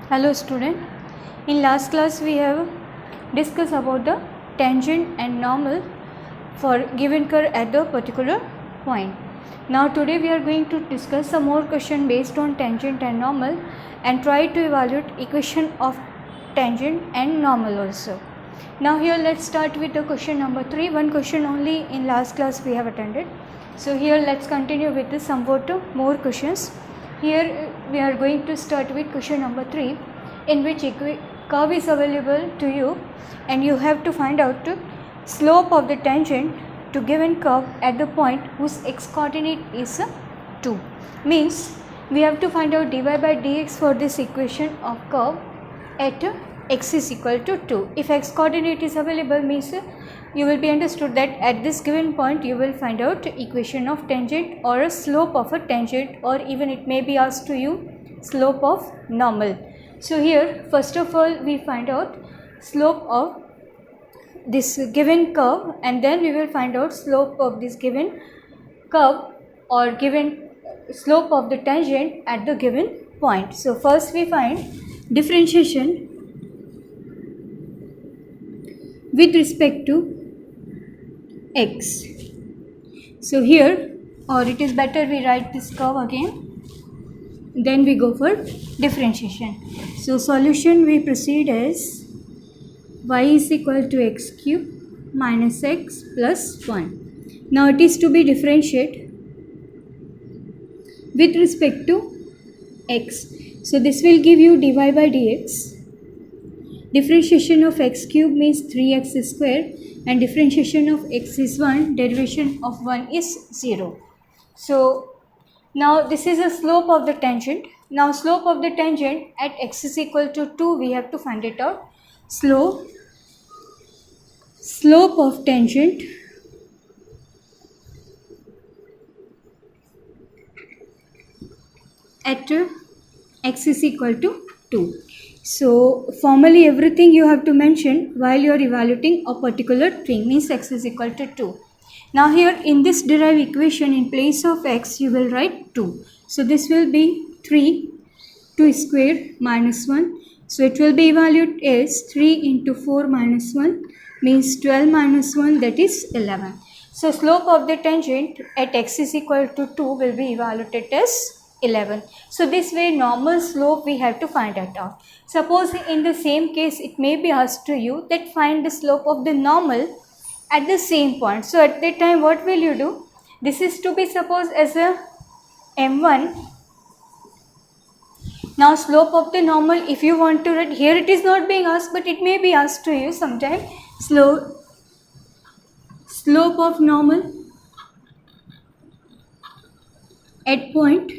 Hello student, in last class we have discussed about the tangent and normal for given curve at the particular point. Now today we are going to discuss some more question based on tangent and normal and try to evaluate equation of tangent and normal also. Now here let's start with the question number 3. One question only in last class we have attended. So here let's continue with the somewhat more questions. Here we are going to start with question number 3, in which curve is available to you and you have to find out the slope of the tangent to given curve at the point whose x coordinate is 2. Means we have to find out dy by dx for this equation of curve at x is equal to 2. If x coordinate is available, means you will be understood that at this given point you will find out equation of tangent or a slope of a tangent, or even it may be asked to you slope of normal. So here first of all we find out slope of this given curve and then we will find out slope of this given curve or given slope of the tangent at the given point. So first we find differentiation with respect to x. So here, or it is better we write this curve again, then we go for differentiation. So solution we proceed as y is equal to x cube minus x plus 1. Now it is to be differentiated with respect to x. So this will give you dy by dx. Differentiation of x cube means 3x square and differentiation of x is 1, derivation of 1 is 0. So now this is a slope of the tangent. Now slope of the tangent at x is equal to 2, we have to find it out. Slope of tangent at x is equal to 2. So formally everything you have to mention while you are evaluating a particular thing, means x is equal to 2. Now here in this derived equation, in place of x you will write 2. So this will be 3, 2 square minus 1. So it will be evaluated as 3 into 4 minus 1 means 12 minus 1, that is 11. So slope of the tangent at x is equal to 2 will be evaluated as 11. So this way normal slope we have to find it out. Suppose in the same case it may be asked to you that find the slope of the normal at the same point. So at that time what will you do? This is to be supposed as a m1. Now slope of the normal, if you want to write, here it is not being asked but it may be asked to you sometime. Slope of normal at point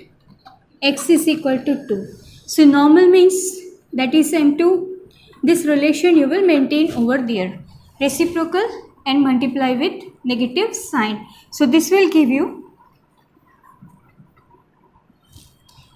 x is equal to 2. So normal means that is m2. This relation you will maintain over there. Reciprocal and multiply with negative sign. So this will give you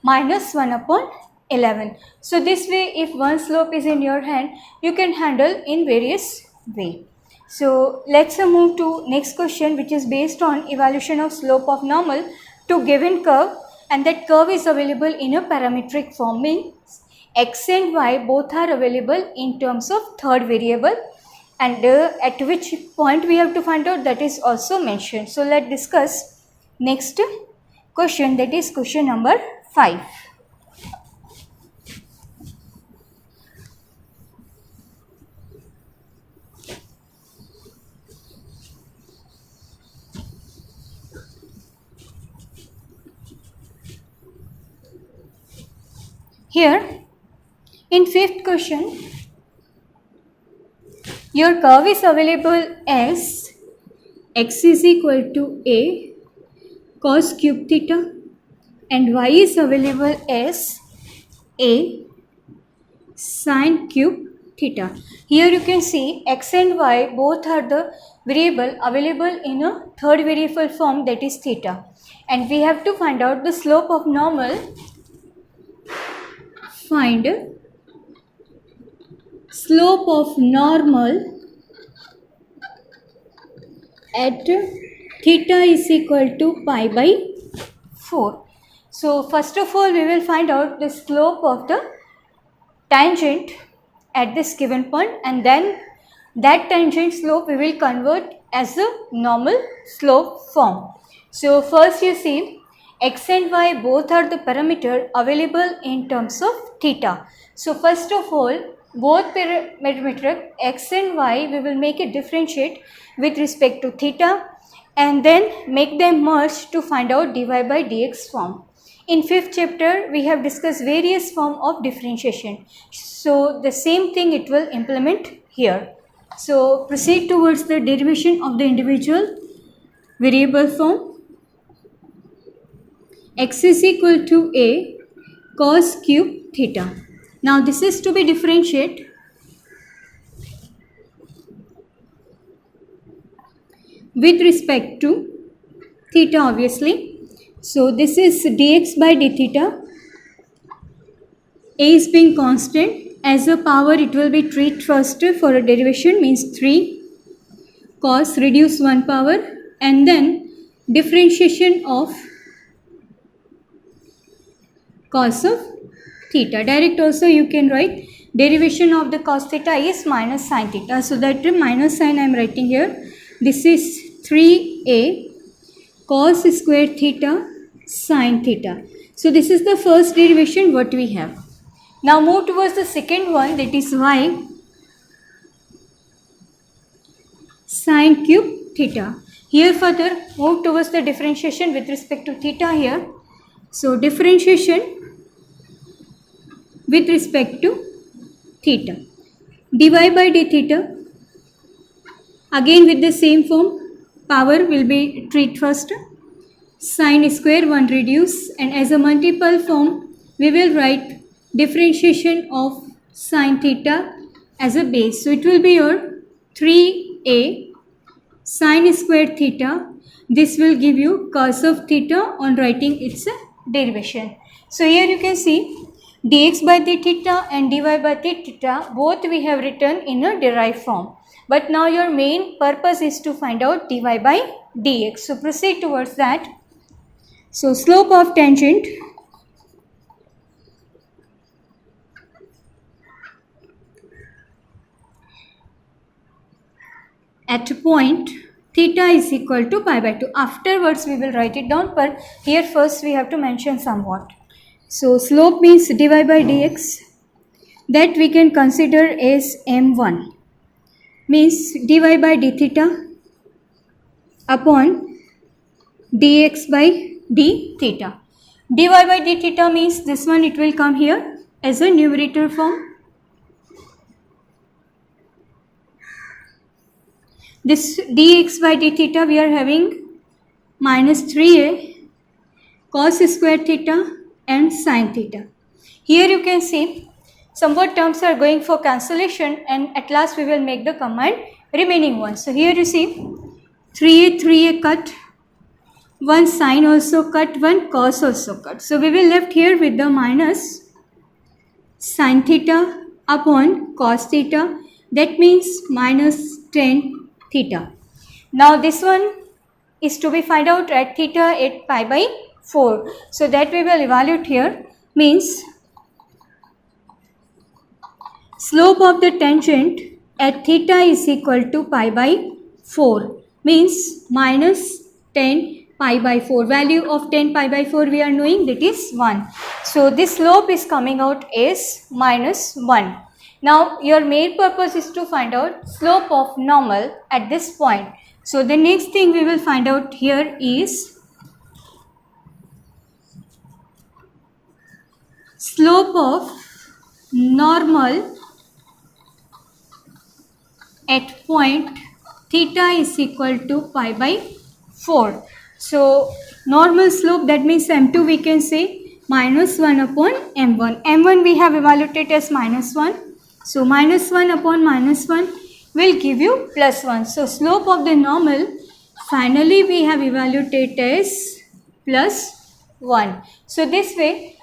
minus 1 upon 11. So this way if one slope is in your hand, you can handle in various way. So let's move to next question, which is based on evaluation of slope of normal to given curve, and that curve is available in a parametric form, means x and y both are available in terms of third variable, and at which point we have to find out, that is also mentioned. So let's discuss next question, that is question number 5. Here in fifth question, your curve is available as x is equal to a cos cube theta and y is available as a sin cube theta. Here you can see x and y both are the variable available in a third variable form, that is theta, and we have to find out the slope of normal. Find slope of normal at theta is equal to pi by 4. So first of all we will find out the slope of the tangent at this given point, and then that tangent slope we will convert as a normal slope form. So first you see x and y both are the parameter available in terms of theta. So first of all, both parameter x and y we will make a differentiate with respect to theta and then make them merge to find out dy by dx form. In 5th chapter we have discussed various form of differentiation. So the same thing it will implement here. So proceed towards the derivation of the individual variable form. X is equal to a cos cube theta. Now this is to be differentiated with respect to theta obviously. So this is dx by d theta. A is being constant. As a power it will be treated first for a derivation, means 3 cos reduce 1 power, and then differentiation of cos of theta. Direct also you can write derivation of the cos theta is minus sin theta. So that minus sign I am writing here. This is 3a cos square theta sin theta. So this is the first derivation what we have. Now move towards the second one, that is y sin cube theta. Here further move towards the differentiation with respect to theta here. So differentiation with respect to theta. dy by d theta, again with the same form, power will be treated first. Sin square 1 reduce, and as a multiple form we will write differentiation of sin theta as a base. So it will be your 3a sin square theta. This will give you cos of theta on writing its derivation. So here you can see dx by d theta and dy by d theta both we have written in a derived form. But now your main purpose is to find out dy by dx. So proceed towards that. So slope of tangent at point theta is equal to pi by 2. Afterwards we will write it down, but here first we have to mention somewhat. So slope means dy by dx, that we can consider as m1, means dy by d theta upon dx by d theta. dy by d theta means this one, it will come here as a numerator form. This dx by d theta we are having minus 3a cos square theta and sin theta. Here you can see somewhat terms are going for cancellation, and at last we will make the combined remaining ones. So here you see 3a cut, one sin also cut, one cos also cut. So we will left here with the minus sin theta upon cos theta, that means minus tan theta. Now this one is to be find out at theta at pi by 4. So that we will evaluate here, means slope of the tangent at theta is equal to pi by 4, means minus 10 pi by 4. Value of 10 pi by 4 we are knowing, that is 1. So this slope is coming out as minus 1. Now your main purpose is to find out slope of normal at this point. So the next thing we will find out here is slope of normal at point theta is equal to pi by 4. So normal slope, that means m2 we can say minus 1 upon m1. m1 we have evaluated as minus 1. So minus 1 upon minus 1 will give you plus 1. So slope of the normal finally we have evaluated as plus 1. So this way,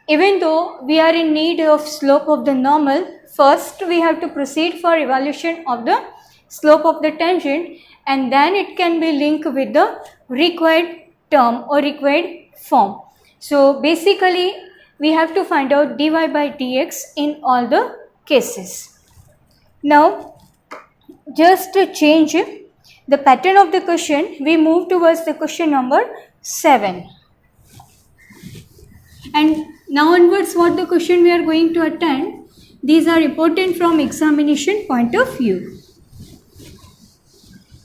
even though we are in need of slope of the normal, first we have to proceed for evaluation of the slope of the tangent, and then it can be linked with the required term or required form. So basically we have to find out dy by dx in all the cases. Now just to change the pattern of the question, we move towards the question number 7. And now onwards, what the question we are going to attend, these are important from examination point of view.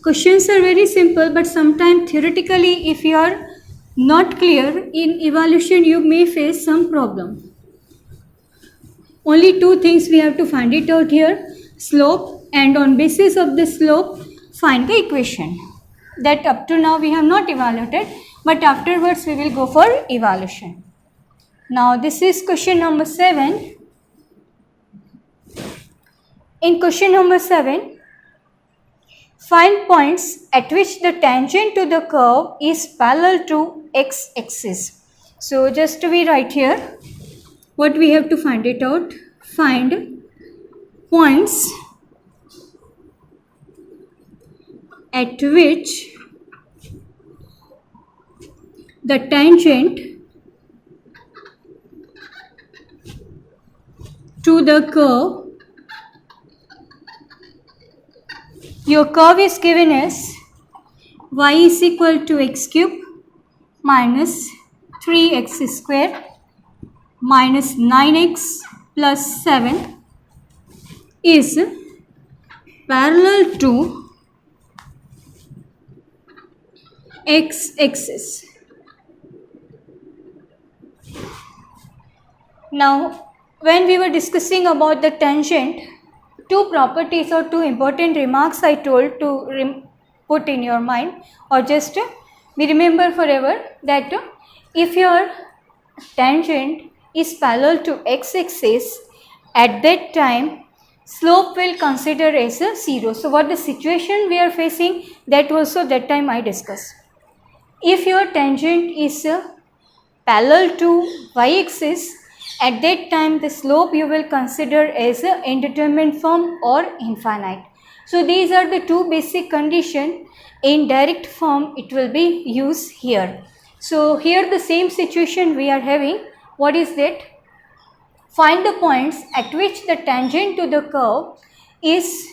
Questions are very simple, but sometimes theoretically if you are not clear in evaluation, you may face some problem. Only two things we have to find it out here, slope, and on basis of the slope find the equation. That up to now we have not evaluated, but afterwards we will go for evaluation. Now this is question number 7. In question number 7, find points at which the tangent to the curve is parallel to x-axis. So just we write here what we have to find it out. Find points at which the tangent to the curve, your curve is given as y is equal to x cube minus 3x square minus 9x plus 7 is parallel to x-axis. Now, when we were discussing about the tangent, two properties or two important remarks I told to put in your mind, or just we remember forever, that if your tangent is parallel to x-axis, at that time slope will consider as a 0. So what the situation we are facing, that also that time I discussed. If your tangent is parallel to y-axis, at that time the slope you will consider as a indeterminate form or infinite. So these are the two basic conditions. In direct form it will be used here. So here the same situation we are having. What is that? Find the points at which the tangent to the curve is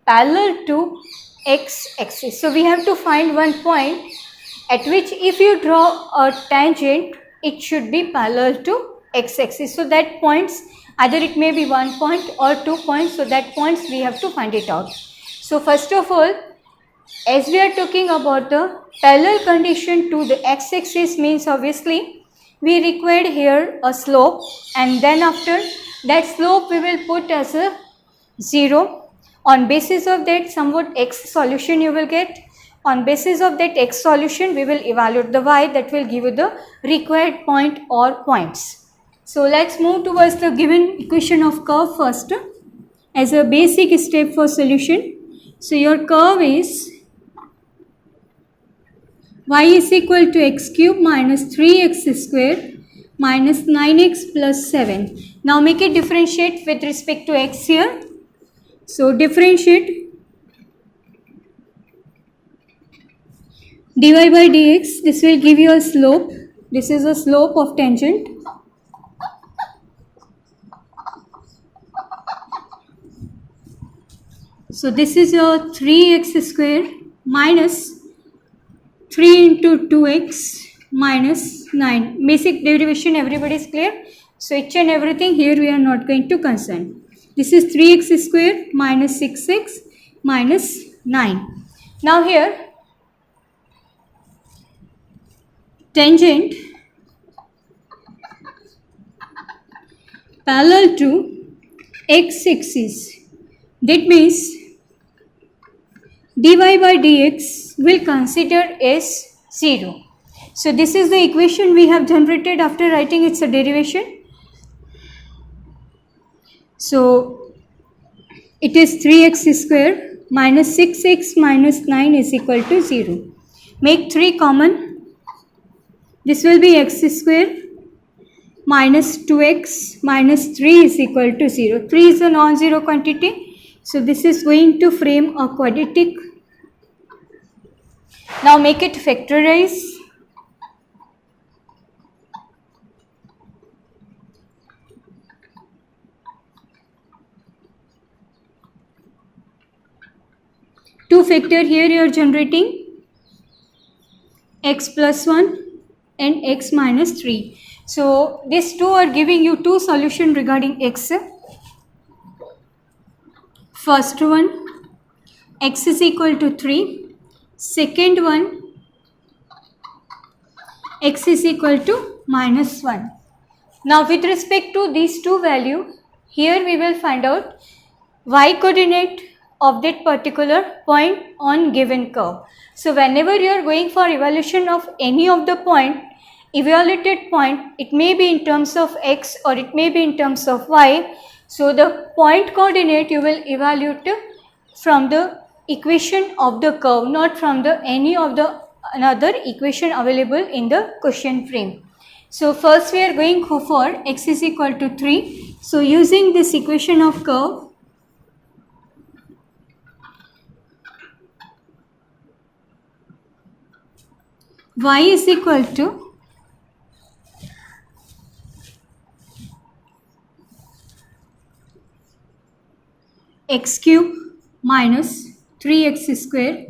parallel to x-axis. So we have to find one point at which if you draw a tangent, it should be parallel to x-axis. So that points, either it may be 1 point or 2 points, so that points we have to find it out. So first of all, as we are talking about the parallel condition to the x-axis, means obviously we required here a slope, and then after that slope we will put as a 0. On basis of that somewhat x solution you will get. On basis of that x solution we will evaluate the y, that will give you the required point or points. So let's move towards the given equation of curve first as a basic step for solution. So your curve is y is equal to x cube minus 3x square minus 9x plus 7. Now make it differentiate with respect to x here. So differentiate dy by dx, this will give you a slope. This is a slope of tangent. So this is your 3x square minus 3 into 2x minus 9. Basic derivation everybody is clear. So each and everything here we are not going to concern. This is 3x square minus 6x minus 9. Now here tangent parallel to x-axis, that means dy by dx will consider as 0. So this is the equation we have generated after writing its derivation. So it is 3x square minus 6x minus 9 is equal to 0. Make 3 common. This will be x square minus 2x minus 3 is equal to 0. 3 is a non-zero quantity. So this is going to frame a quadratic. Now make it factorize. 2 factor, here you are generating x plus 1 and x minus 3. So these two are giving you two solutions regarding x. First one, x is equal to 3. Second one, x is equal to minus 1. Now with respect to these two values, here we will find out y coordinate of that particular point on given curve. So whenever you are going for evaluation of any of the evaluated point, it may be in terms of x or it may be in terms of y. So the point coordinate you will evaluate from the equation of the curve, not from the any of the another equation available in the question frame. So first we are going for x is equal to 3. So using this equation of curve, y is equal to x cube minus 3x square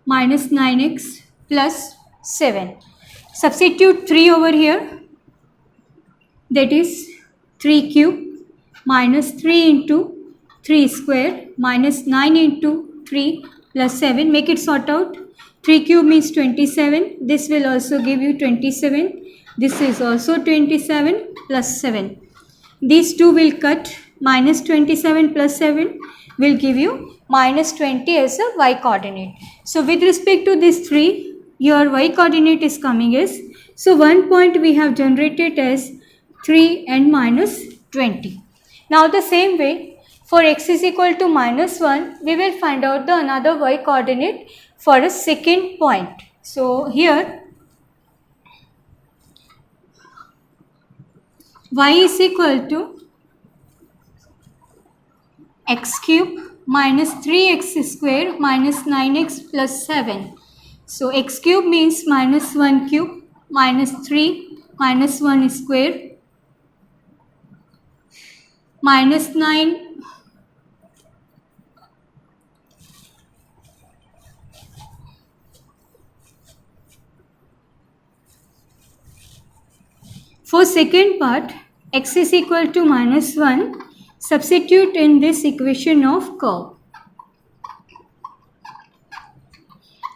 minus 9x plus 7. Substitute 3 over here, that is 3 cube minus 3 into 3 square minus 9 into 3 plus 7. Make it sort out. 3 cube means 27. This will also give you 27. This is also 27 plus 7. These two will cut. Minus 27 plus 7 will give you minus 20 as a y coordinate. So with respect to these three, your y coordinate is coming as, so one point we have generated as 3 and minus 20. Now the same way, for x is equal to minus 1, we will find out the another y coordinate for a second point. So here y is equal to x cube minus 3x square minus 9x plus 7. So x cube means minus 1 cube minus 3 minus 1 square minus 9 for second part, x is equal to minus 1. Substitute in this equation of curve.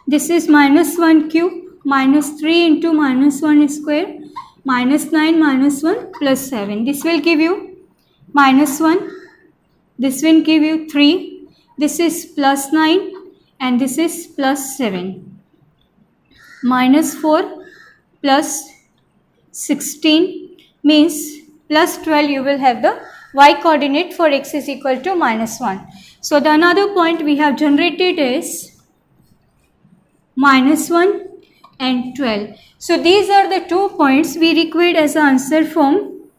This is minus 1 cube minus 3 into minus 1 square minus 9 minus 1 plus 7. This will give you minus 1. This will give you 3. This is plus 9 and this is plus 7. Minus 4 plus 16 means plus 12 you will have the y coordinate for x is equal to minus 1. So the another point we have generated is minus 1 and 12. So these are the 2 points we required as an answer from,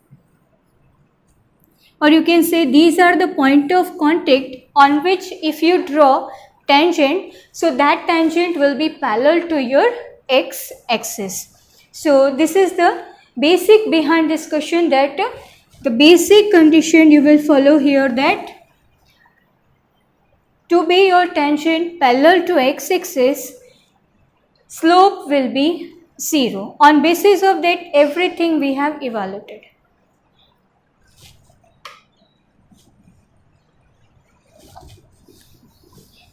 or you can say these are the point of contact on which if you draw tangent, so that tangent will be parallel to your x axis. So this is the basic behind this question, that the basic condition you will follow here, that to be your tangent parallel to x-axis, slope will be 0. On basis of that, everything we have evaluated.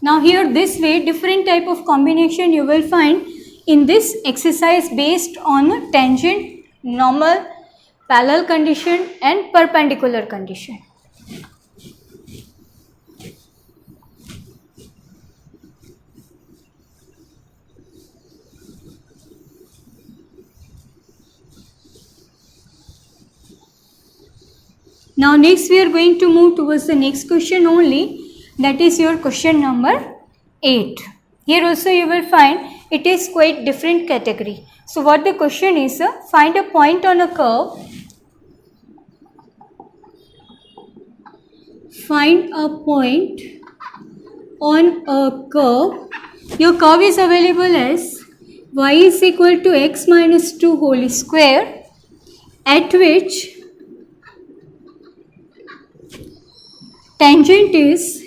Now here this way, different type of combination you will find in this exercise based on tangent, normal, parallel condition and perpendicular condition. Now next we are going to move towards the next question only, that is your question number 8. Here also you will find it is quite different category. So what the question is, find a point on a curve. Find a point on a curve. Your curve is available as y is equal to x minus 2 whole square, at which tangent is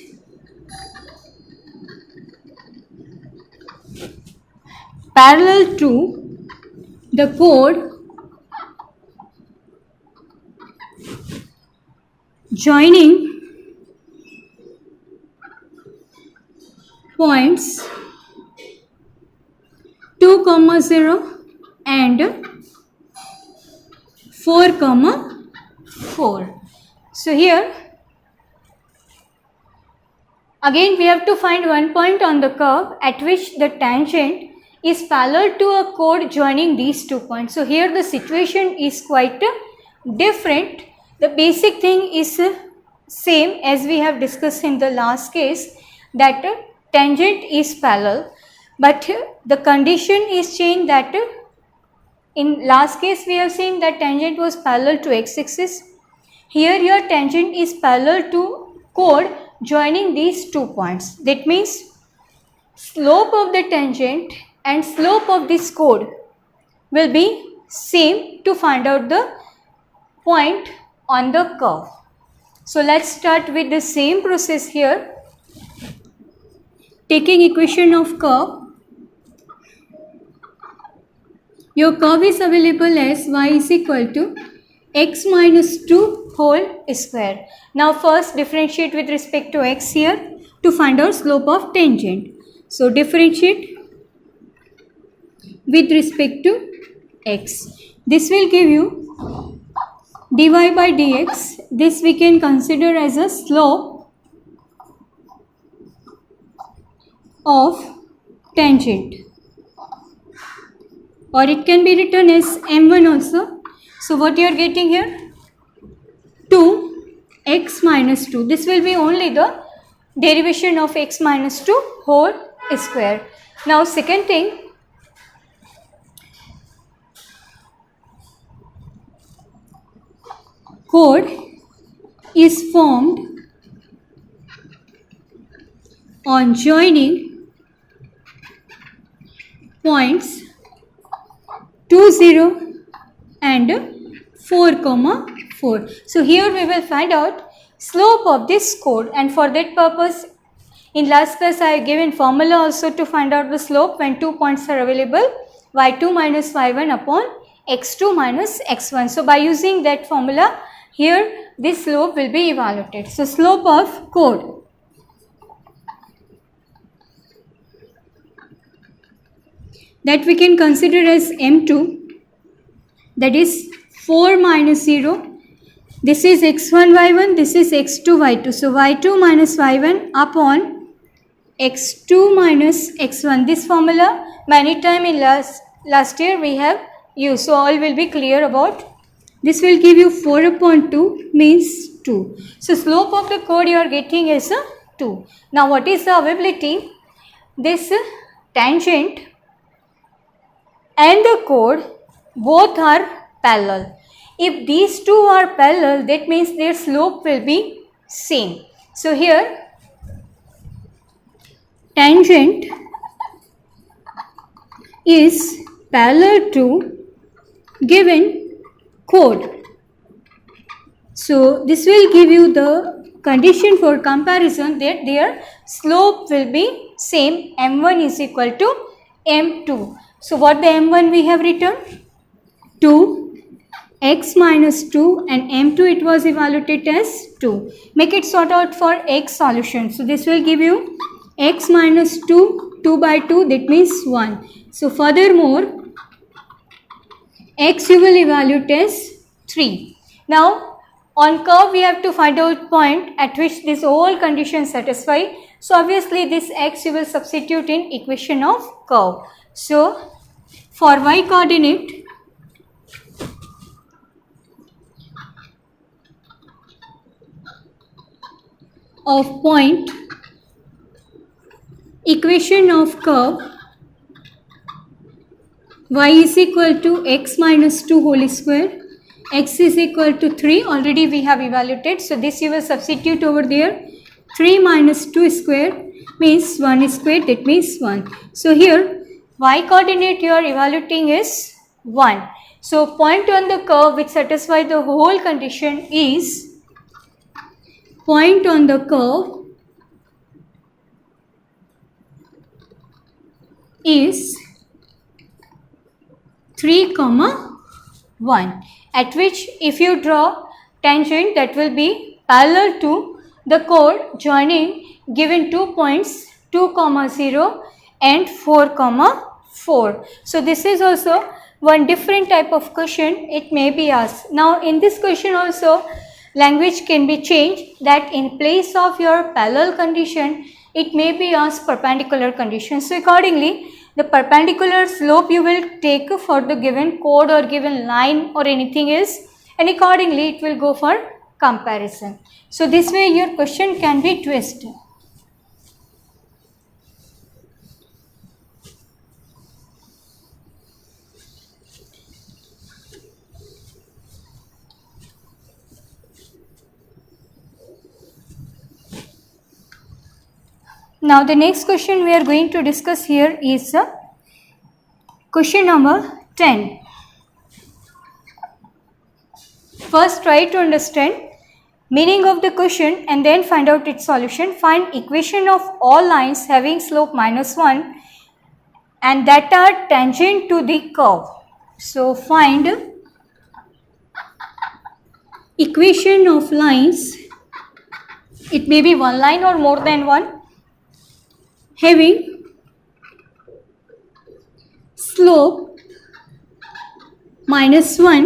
parallel to the chord joining points 2, 0 and 4, 4. So here again we have to find one point on the curve at which the tangent is parallel to a chord joining these 2 points. So here the situation is quite different. The basic thing is same as we have discussed in the last case, that tangent is parallel, but the condition is changed that in last case we have seen that tangent was parallel to x-axis. Here your tangent is parallel to chord joining these 2 points. That means slope of the tangent and slope of this chord will be same to find out the point on the curve. So let's start with the same process here. Taking equation of curve, your curve is available as y is equal to x minus 2 whole square. Now first differentiate with respect to x here to find out slope of tangent. So differentiate with respect to x. This will give you dy by dx. This we can consider as a slope of tangent, or it can be written as m1 also. So what you are getting here? 2x minus 2. This will be only the derivation of x minus 2 whole square. Now second thing, chord is formed on joining points 2, 0 and 4, 4. So here we will find out slope of this chord, and for that purpose in last class I have given formula also to find out the slope when 2 points are available, y2 minus y1 upon x2 minus x1. So by using that formula, here this slope will be evaluated. So slope of chord that we can consider as m2, that is 4 minus 0. This is x1 y1, this is x2 y2. So y2 minus y1 upon x2 minus x1. This formula many times in last year we have used. So all will be clear about. This will give you 4 upon 2 means 2. So slope of the chord you are getting is 2. Now what is the availability? This tangent and the chord both are parallel. If these two are parallel, that means their slope will be same. So here tangent is parallel to given chord. So this will give you the condition for comparison that their slope will be same. m1 is equal to m2. So what the m1 we have written? 2x minus 2, and m2 it was evaluated as 2. Make it sort out for x solution. So this will give you x minus 2, 2 by 2, that means 1. So furthermore, x you will evaluate as 3. Now on curve we have to find out point at which this whole condition satisfy. So obviously this x you will substitute in equation of curve. So for y coordinate, of point, equation of curve y is equal to x minus 2 whole square, x is equal to 3, already we have evaluated. So this you will substitute over there. 3 minus 2 square means 1 square, that means 1. So here y coordinate you are evaluating is 1. So point on the curve which satisfies the whole condition is point on the curve is 3, 1, at which if you draw tangent that will be parallel to the chord joining given 2 points 2, 0 and 4, 4. So this is also one different type of question it may be asked. Now in this question also language can be changed, that in place of your parallel condition it may be asked perpendicular condition. So accordingly the perpendicular slope you will take for the given chord or given line or anything else, and accordingly it will go for comparison. So this way your question can be twisted. Now the next question we are going to discuss here is question number 10. First try to understand meaning of the question and then find out its solution. Find equation of all lines having slope -1 and that are tangent to the curve. So find equation of lines, it may be one line or more than one, having slope -1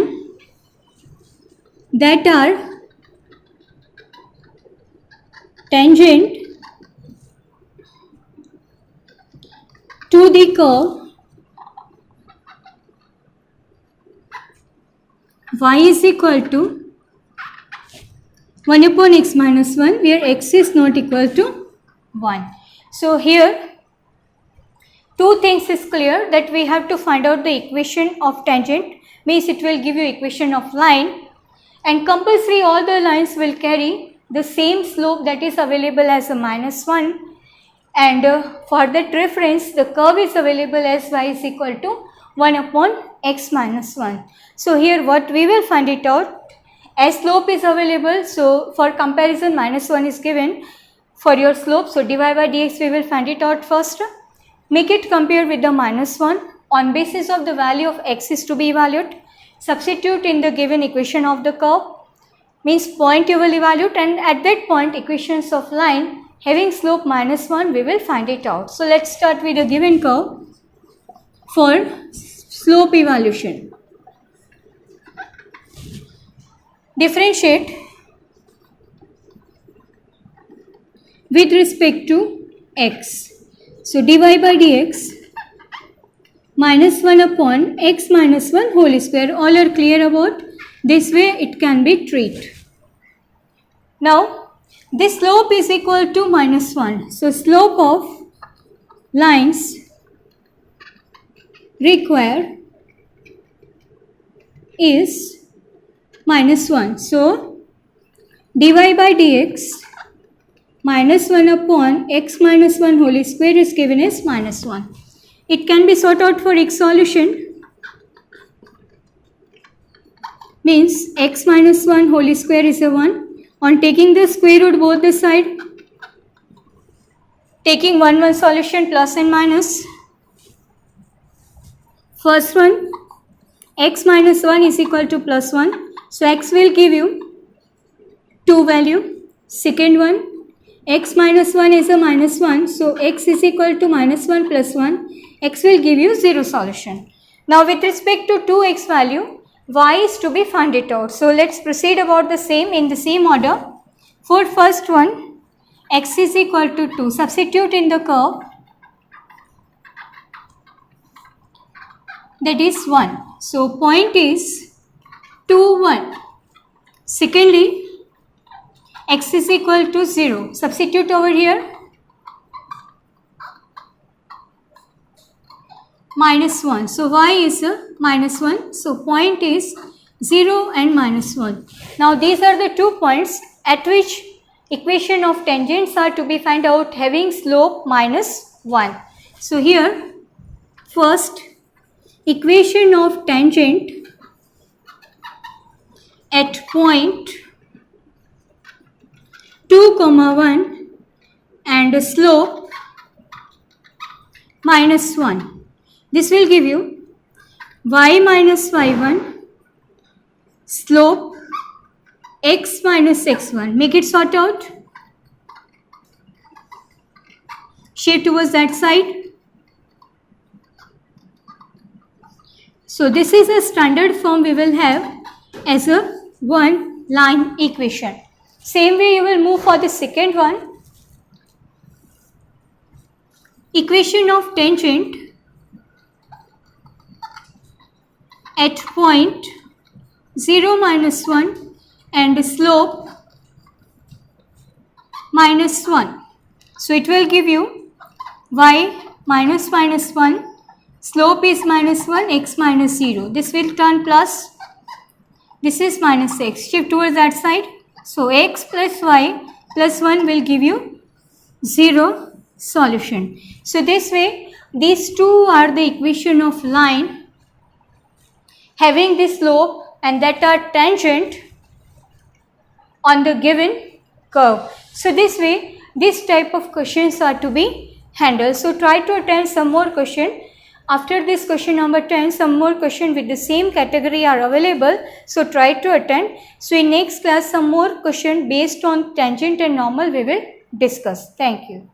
that are tangent to the curve y is equal to 1 upon x minus 1, where x is not equal to 1. So here two things is clear, that we have to find out the equation of tangent, means it will give you equation of line, and compulsory all the lines will carry the same slope that is available as a -1, and for that reference the curve is available as y is equal to 1 upon x minus 1. So here what we will find it out, as slope is available, so for comparison -1 is given for your slope, so dy by dx we will find it out first. Make it compare with the -1 on basis of the value of x is to be evaluated. Substitute in the given equation of the curve, means point you will evaluate, and at that point equations of line having slope -1 we will find it out. So let's start with the given curve for slope evaluation. Differentiate with respect to x. So dy by dx -1 upon x minus 1 whole square. All are clear about this way it can be treated. Now this slope is equal to -1. So slope of lines required is -1. So dy by dx -1 upon x minus 1 whole square is given as -1. It can be sought out for x solution, means x minus 1 whole square is a 1. On taking the square root both the side, taking 1 solution plus and minus. First one, x minus 1 is equal to +1. So x will give you 2 value. Second one, x minus 1 is a -1. So x is equal to -1 plus 1. X will give you 0 solution. Now with respect to 2x value, y is to be found it out. So let's proceed about the same in the same order. For first one, x is equal to 2. Substitute in the curve, that is 1. So point is 2, 1. Secondly, x is equal to 0. Substitute over here, -1. So y is a -1. So point is 0 and -1. Now these are the 2 points at which equation of tangents are to be found out having slope -1. So here first equation of tangent at point 2, 1 and slope -1. This will give you y minus y1, slope x minus x1. Make it sort out. Shift towards that side. So this is a standard form we will have as a one line equation. Same way you will move for the second one. Equation of tangent at point 0 minus 1 and slope minus 1. So it will give you y minus 1, slope is minus 1, x minus 0. This will turn plus, this is minus x. Shift towards that side. So x plus y plus 1 will give you 0 solution. So this way these two are the equation of line having the slope and that are tangent on the given curve. So this way this type of questions are to be handled. So try to attend some more question. After this question number 10, some more question with the same category are available. So try to attend. So in next class some more question based on tangent and normal we will discuss. Thank you.